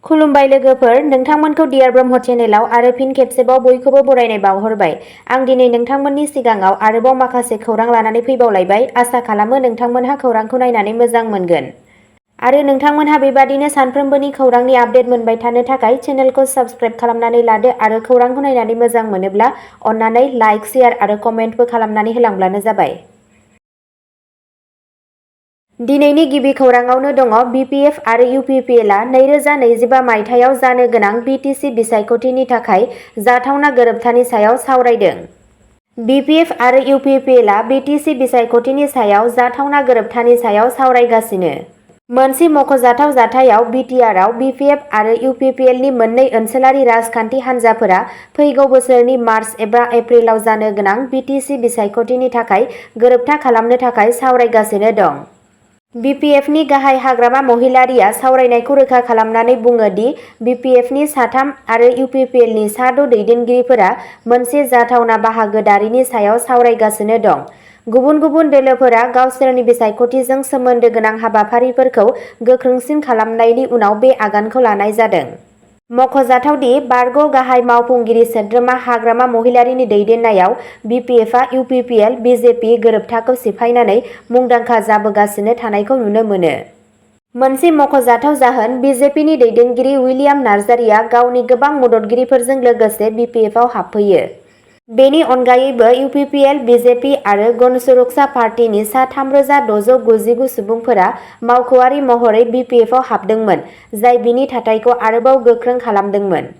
खुलुमबाय लोगोफोर, नोंथांमोनखौ डियार ब्रह्म चेनेलाव आरो फिन खेबसेबाव बयखौबो बरायनाय बावहरबाय। आं दिनै नोंथांमोननि सिगाङाव आरोबाव माखासे खौरां लानानै फैबावलायबाय। आसा खालामो नोंथांमोनहा खौरांखौ नायनानै मोजां मोनगोन। आरो नोंथांमोनहा बेबादिनो सानफ्रोमबोनि खौरांनि आपडेट मोनबाय थानो थाखाय चेनेलखौ साबस्क्राइब खालामनानै लादो आरो खौरांखौ नायनानै मोजां मोनोब्ला अन्नानै लाइक, शेयार आरो कमेन्टबो खालामनानै होलांब्लानो जाबाय। दिनैनि गिबि खौराङावनो दङ BPF आरो UPPL आ 2025 मायथाइयाव जानो गोनां BTC बिसायख'थिनि थाखाय जाथावना गोरोबथानि सायाव सावरायदों। BPF आरो UPPL आ BTC बिसायख'थिनि सायाव जाथावना गोरोबथानि सायाव सावरायगासिनो। मोनसे मख'जाथाव जाथायाव BTRआव BPF आरो UPPL नि मोननै ओनसोलारि राजखान्थि हान्जाफोरा फैगौ बोसोरनि मार्च एबा एप्रिलाव जानो गोनां BTC बिसायख'थिनि थाखाय गोरोबथा खालामनो थाखाय सावरायगासिनो दं। BPFनि गाहाय हाग्रामा महिलारीआ सावरायनायखौ रोखा खालामनानै बुङो दि BPFनि 3 आरो UPPLनि 6 दैदेनगिरिफोरा मोनसे जाथावना बाहागोदारिनि सायाव सावरायगासिनो दं। गुबुन गुबुन दोलोफोरा गावसोरनि बिसायख'थिजों सोमोन्दो गोनां हाबाफारिफोरखौ गोख्रोंसिन खालामनायनि उनाव बे आगानखौ लानाय जादों। मख'जाथाव दि बारग' गाहाय मावफुंगिरि सोद्रोमा हाग्रामा महिलारीनि दैदेननायाव BPFआ UPPL BJP गोरोबथाखौ सिफायनानै मुंदांखा जाबोगासिनो थानायखौ नुनो मोनो। मोनसे मख'जाथाव जाहोन BJPनि दैदेनगिरि उइलियाम नार्जारिया गावनि गोबां मददगिरिफोरजों लोगोसे BPFआव हाबफैयो। बेनि अनगायैबो UPPL, BJP आरो गणसुरक्षा पार्टीनि सा 3699 सुबुंफोरा मावख'आरि महरै BPFआव हाबदोंमोन, जाय बिनि थाथायखौ आरोबाव गोख्रों खालामदोंमोन।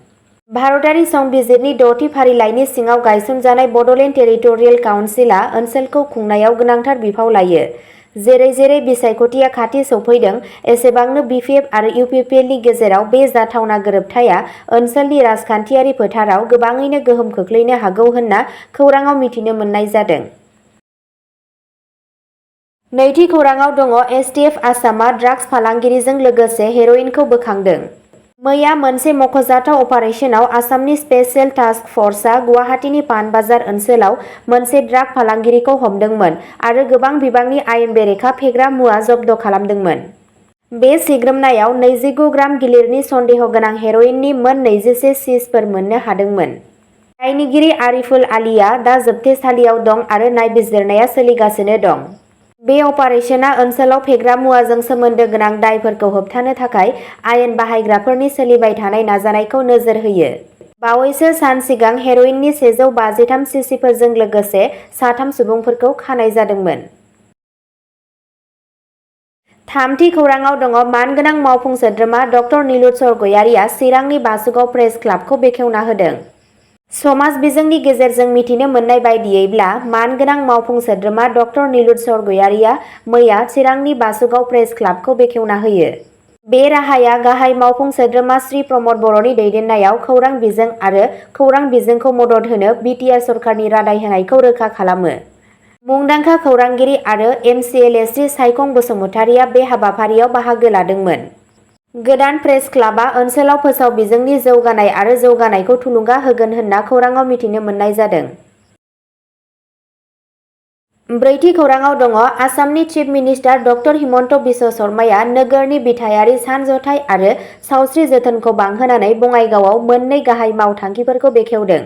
भारतारि संबिजिरनि 6थि फारिलाइनि सिङाव गायसनजानाय बड'लेण्ड टेरिटरियेल काउन्सिलआ ओनसोलखौ खुंनायाव गोनांथार बिफाव लायो। जेरै जेरै बिसायख'थिया खाथि सौफैदों, एसेबांनो BPF आरो UPPLनि गेजेराव बे जाथावना गोरोबथाया ओनसोलनि राजखान्थियारि फोथाराव गोबाङैनो गोहोम खोख्लैनो हागौ होनना खौराङाव मिथिनो मोननाय जादों। नैथि खौराङाव दङ STF आसामआ ड्राग्स फालांगिरिजों लोगोसे हेर'इनखौ बोखांदों। मैया मोनसे मख'जाथाव अपारेसनाव आसामनि स्पेशेल टास्क फर्सआ गुवाहाटीनि पानबाजार ओनसोलाव मोनसे ड्राग फालांगिरिखौ हमदोंमोन आरो गोबां बिबांनि आयेन बेरेखा फेग्रा मुवा जब्द खालामदोंमोन। बे सिग्रोमनायाव 29 ग्राम गिलिरनि सन्देह गोनां हेर'इननि मोन 21 सिजफोर मोननो हादोंमोन। दायनिगिरि आरिफुल आलीआ दा जोबथेसालियाव दं आरो नायबिजिरनाया सोलिगासिनो दं। बे अपारेसनआ ओनसोलाव फेग्रा मुवाजों सोमोन्दो गोनां दायफोरखौ होबथानो थाखाय आयेन बाहायग्राफोरनि सोलिबाय थानाय नाजानायखौ नोजोर होयो। बावैसो सान सिगां हेर'इननि 153 सिसिफोरजों लोगोसे 3 सुबुंफोरखौ खानाय जादोंमोन। थामथि खौराङाव दङ मानगोनां मावफुं सोद्रोमा डक्टर निलुत सरगयारिआ चिरांनि बासुगाव प्रेस क्लाबखौ बेखेवना होदों। समाज बिजोंनि गेजेरजों मिथिनो मोननाय बायदियैब्ला मानगोनां मावफुं सोद्रोमा डक्टर निलुत सरगयारिआ मैया चिरांनि बासुगाव प्रेस क्लाबखौ बेखेवना होयो। बे राहाया गाहाय मावफुं सोद्रोमा श्री प्रमद बर'नि दैदेननायाव खौरां बिजों आरो खौरां बिजोंखौ मदद होनो BTR सरकारनि रादाय होनायखौ रोखा खालामो। मुंदांखा खौरांगिरि आरो MCLA श्री सायखं बसुमतारिया बे हाबाफारियाव बाहागो लादोंमोन। गोदान प्रेस क्लाबआ ओनसोलाव फोसाव बिजोंनि जौगानाय आरो जौगानायखौ थुलुंगा होगोन होनना खौराङाव मिथिनो मोननाय जादों। ब्रैथि खौराङाव दङ आसामनि chief minister doctor Himanta Biswa शर्माया नोगोरनि बिथायारि सानज'थाय आरो सावस्रि जोथोनखौ बांहोनानै बङाइगावआव मोननै गाहाय मावथांखिफोरखौ बेखेवदों।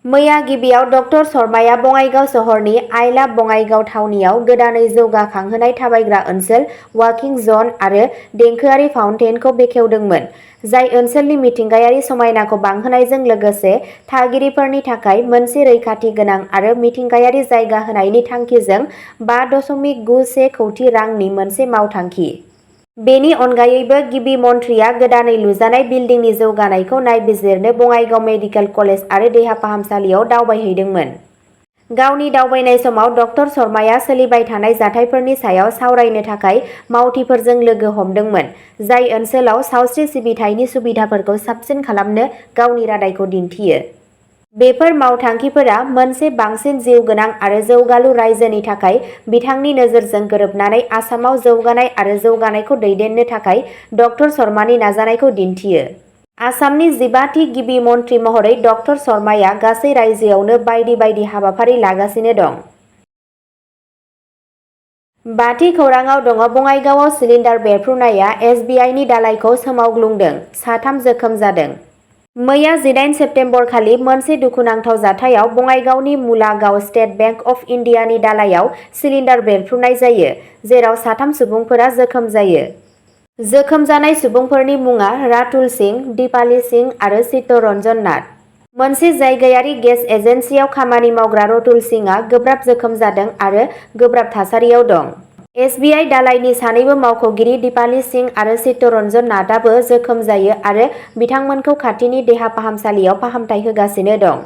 मैया गिबियाव डक्टर शर्माया बङाइगाव सहरनि आइ लाभ बङाइगाव थावनियाव गोदानै जौगाखांहोनाय थाबायग्रा ओनसोल, वाकिं जन आरो देंखोआरि फाउन्टेनखौ बेखेवदोंमोन, जाय ओनसोलनि मिथिंगायारि समायनाखौ बांहोनायजों लोगोसे थागिरिफोरनि थाखाय मोनसे रैखाथि गोनां आरो मिथिंगायारि जायगा होनायनि थांखिजों 5.91 कौटि रांनि मोनसे मावथांखि। बेनि अनगायैबो गिबि मन्थ्रिया गोदानै लुजानाय बिल्डिंनि जौगानायखौ नायबिजिरनो बङाइगाव मेडिकेल कलेज आरो देहा फाहामसालियाव दावबायहैदोंमोन। गावनि दावबायनाय समाव डक्टर शर्माया सोलिबाय थानाय जाथायफोरनि सायाव सावरायनो थाखाय मावथिफोरजों लोगो हमदोंमोन, जाय ओनसोलाव सावस्रि सिबिथायनि सुबिदाफोरखौ साबसिन खालामनो गावनि रादायखौ दिन्थियो। बेफोर मावथांखिफोरा मोनसे बांसिन जिउगोनां आरो जौगालु रायजोनि थाखाय बिथांनि नोजोरजों गोरोबनानै आसामाव जौगानाय आरो जौगानायखौ दैदेननो थाखाय डक्टर शर्मानि नाजानायखौ दिन्थियो। आसामनि 15थि गिबि मन्थ्रि महरै डक्टर शर्माया गासै रायजोआवनो बायदि बायदि हाबाफारि लागासिनो दं। बाथि खौराङाव दङ बङाइगावआव सिलिन्डार बेरफ्रुनाया SBIनि दालायखौ सोमावग्लुंदों, 3 जोखोम जादों। मैया 18 सेप्तेम्बर खालि मोनसे दुखुनांथाव जाथायाव बङाइगावनि मुलागाव स्टेट बेंक अफ इन्डियानि दालायाव सिलिन्डार बेरफ्रुनाय जायो, जेराव 3 सुबुंफोरा जोखोम जायो। जोखोम जानाय सुबुंफोरनि मुङा रातुल सिंह, दिपाली सिंह आरो चित्तरन्जन नाथ। मोनसे जायगायारि गेस एजेन्सियाव खामानि मावग्रा रतुल सिंहआ गोब्राब जोखोम जादों आरो गोब्राब थासारियाव दं। SBI दालायनि सानैबो मावख'गिरि दिपाली सिंह आरो चित्तरन्जन नाथआबो जोखोम जायो आरो बिथांमोनखौ खाथिनि देहा फाहामसालियाव फाहामथाय होगासिनो दं।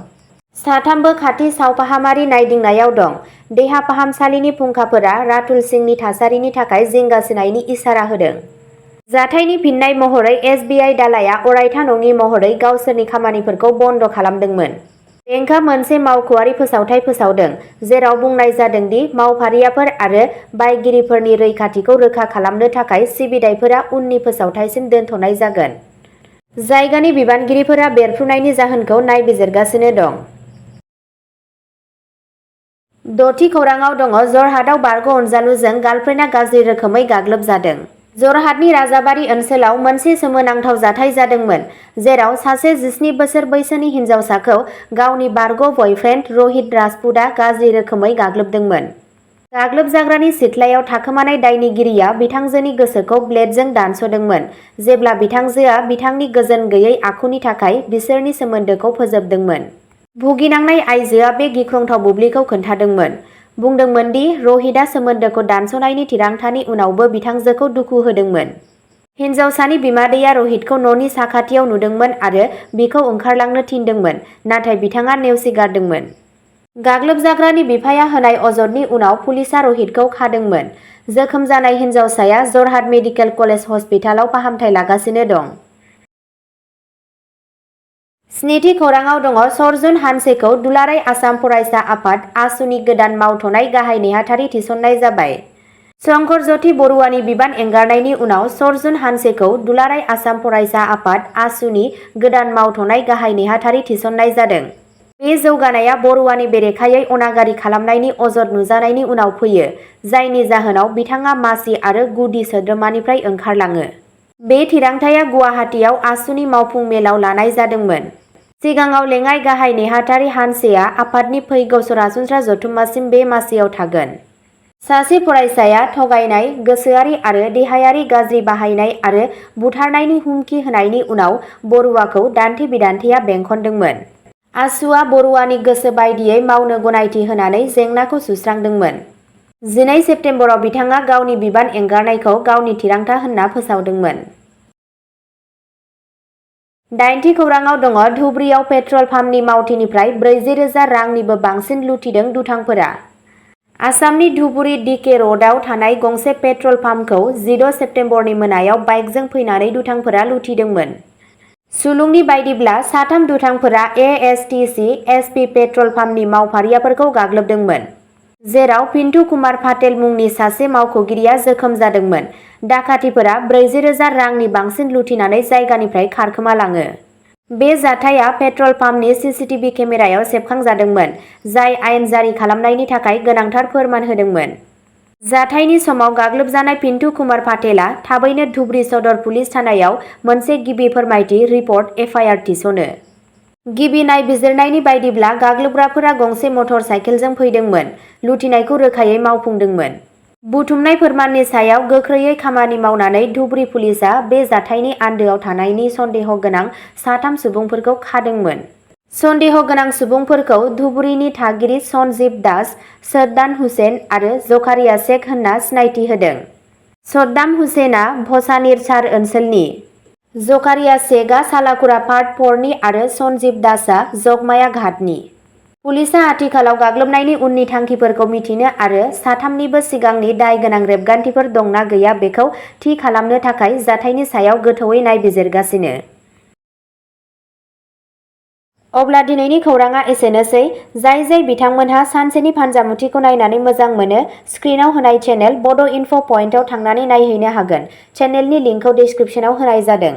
3बो खाथि सावफाहामारि नायदिंनायाव दं। देहा फाहामसालिनि फुंखाफोरा रातुल सिंहनि थासारिनि थाखाय जिंगासिनायनि इसारा होदों। जाथायनि फिननाय महरै SBI दालाया अरायथा नङि महरै गावसोरनि खामानिफोरखौ बन्द खालामदोंमोन। बेंकआ मोनसे मावख'आरि फोसावथाय फोसावदों, जेराव बुंनाय जादों दि मावफारियाफोर आरो बायगिरिफोरनि रैखाथिखौ रोखा खालामनो थाखाय सिबिथायफोरा उननि फोसावथायसिम दोनथ'नाय जागोन। जायगानि बिबानगिरिफोरा बेरफ्रुनायनि जाहोनखौ नायबिजिरगासिनो दं। 6थि खौराङाव दङ जरहाटआव बारग' अनजालुजों गार्लफ्रेन्डआ गाज्रि रोखोमै गाग्लोबजादों। जरहाटनि राजाबारि ओनसोलाव मोनसे सोमोनांथाव जाथाय जादोंमोन, जेराव सासे 17 बोसोर बैसोनि हिनजावसाखौ गावनि बारग' बयफ्रेन्ड रहित राजपुतआ गाज्रि रोखोमै गाग्लोबदोंमोन। गाग्लोबजाग्रानि सिथ्लायाव थाखोमानाय दायनिगिरिया बिथांजोनि गोसोखौ ब्लेडजों दानस'दोंमोन जेब्ला बिथांजोआ बिथांनि गोजोन गैयै आखुनि थाखाय बिसोरनि सोमोन्दोखौ फोजोबदोंमोन। भुगिनांनाय आइजोआ बे गिख्रंथाव बुब्लिखौ खोन्थादोंमोन, बुंदोंमोन दि रहितआ सोमोन्दोखौ दानस'नायनि थिरांथानि उनावबो बिथांजोखौ दुखु होदोंमोन। हिनजावसानि बिमादैया रहितखौ न'नि साखाथियाव नुदोंमोन आरो बिखौ ओंखारलांनो थिनदोंमोन, नाथाय बिथाङा नेवसिगारदोंमोन। गाग्लोबजाग्रानि बिफाया होनाय अजदनि उनाव पुलिसआ रहितखौ खादोंमोन। जोखोम जानाय हिनजावसाया जरहाट मेडिकेल कलेज हस्पिटालाव फाहामथाय लागासिनो दं। 7थि खौराङाव दङ सर्जुन हानसेखौ दुलाराय आसाम फरायसा आफाद आसुनि गोदान मावथ'नाय गाहाय नेहाथारि थिसननाय जाबाय। शंकर ज्योति बरुवानि बिबान एंगारनायनि उनाव सर्जुन हानसेखौ दुलाराय आसाम फरायसा आफाद आसुनि गोदान मावथ'नाय गाहाय नेहाथारि थिसननाय जादों। बे जौगानाया बरुवानि बेरेखायै अनागारि खालामनायनि अजद नुजानायनि उनाव फैयो, जायनि जाहोनाव बिथाङा मासि आरो गुदि सोद्रोमानिफ्राय ओंखारलाङो। बे थिरांथाया गुवाहाटीआव आसुनि मावफुं मेलाव लानाय जादोंमोन। सिगाङाव लेङाइ गाहाय नेहाथारि हानसेआ आफादनि फैगौ सरासनस्रा जथुम्मासिम बे मासियाव थागोन। सासे फरायसाया थगायनाय, गोसोआरि आरो देहायारि गाज्रि बाहायनाय आरो बुथारनायनि हुमखि होनायनि उनाव बरुवाखौ दान्थे-बिदान्थेया बेंखनदोंमोन। आसुआ बरुवानि गोसो बायदियै मावनो गनायथि होनानै जेंनाखौ सुस्रांदोंमोन। 12 सेप्तेम्बराव बिथाङा गावनि बिबान एंगारनायखौ गावनि थिरांथा होनना फोसावदोंमोन। 8थि खौराङाव दङ धुबुरीआव पेट्रल पाम्पनि मावथिनिफ्राय 40,000 रांनिबो बांसिन लुथिदों दुथांफोरा। आसामनि धुबुरी DK र'डआव थानाय गंसे पेट्रल पाम्पखौ 14 सेप्तेम्बरनि मोनायाव बाइकजों फैनानै दुथांफोरा लुथिदोंमोन। सुलुंनि बायदिब्ला 3 दुथांफोरा ASTC SP पेट्रल पाम्पनि मावफारियाफोरखौ गाग्लोबदोंमोन, जेराव पिन्टू कुमार पाटेल मुंनि सासे मावख'गिरिया जोखोम जादोंमोन। डाकातिफोरा 40,000 रांनि बांसिन लुथिनानै जायगानिफ्राय खारखोमालाङो। बे जाथाया पेट्रल पाम्पनि CCTV केमेरायाव सेबखांजादोंमोन, जाय आयेन जारि खालामनायनि थाखाय गोनांथार फोरमान होदोंमोन। जाथायनि समाव गाग्लोबजानाय पिन्टू कुमार पाटेलआ थाबैनो धुबुरी सदर पुलिस थानायाव मोनसे गिबि फोरमायथि रिपर्ट FIR थिसनो। गिबि नायबिजिरनायनि बायदिब्ला गाग्लोबग्राफोरा गंसे मटर साइकेलजों फैदोंमोन, लुथिनायखौ रोखायै मावफुंदोंमोन। बुथुमनाय फोरमाननि सायाव गोख्रैयै खामानि मावनानै धुबुरी पुलिसआ बे जाथायनि आन्दोआव थानायनि सन्देह गोनां 3 सुबुंफोरखौ खादोंमोन। सन्देह गोनां सुबुंफोरखौ धुबुरीनि थागिरि सनजीब दास, सद्दाम हुसैन आरो जकारिया शेख होनना सिनायथि होदों। सद्दाम हुसैनआ भसानिरसार ओनसोलनि, जकारिया शेखआ सालाकुरा पार्ट 4 नि आरो सनजीब दासआ जगमाया घाटनि। पुलिसआ आथिखालाव गाग्लोबनायनि उननि थांखिफोरखौ मिथिनो आरो 3निबो सिगांनि दाय गोनां रेबगान्थिफोर दं ना गैया बेखौ थि खालामनो थाखाय जाथायनि सायाव गोथौवै नायबिजिरगासिनो। अब्ला दिनैनि खौराङा एसेनोसै। जाय बिथांमोनहा सानसेनि फानजामुथिखौ नायनानै मोजां मोनो, स्क्रिनाव होनाय चेनेल बड इनफ' पइन्टआव थांनानै नायहैनो हागोन। चेनेलनि लिंकखौ डिस्क्रिप्शनाव होनाय जादों।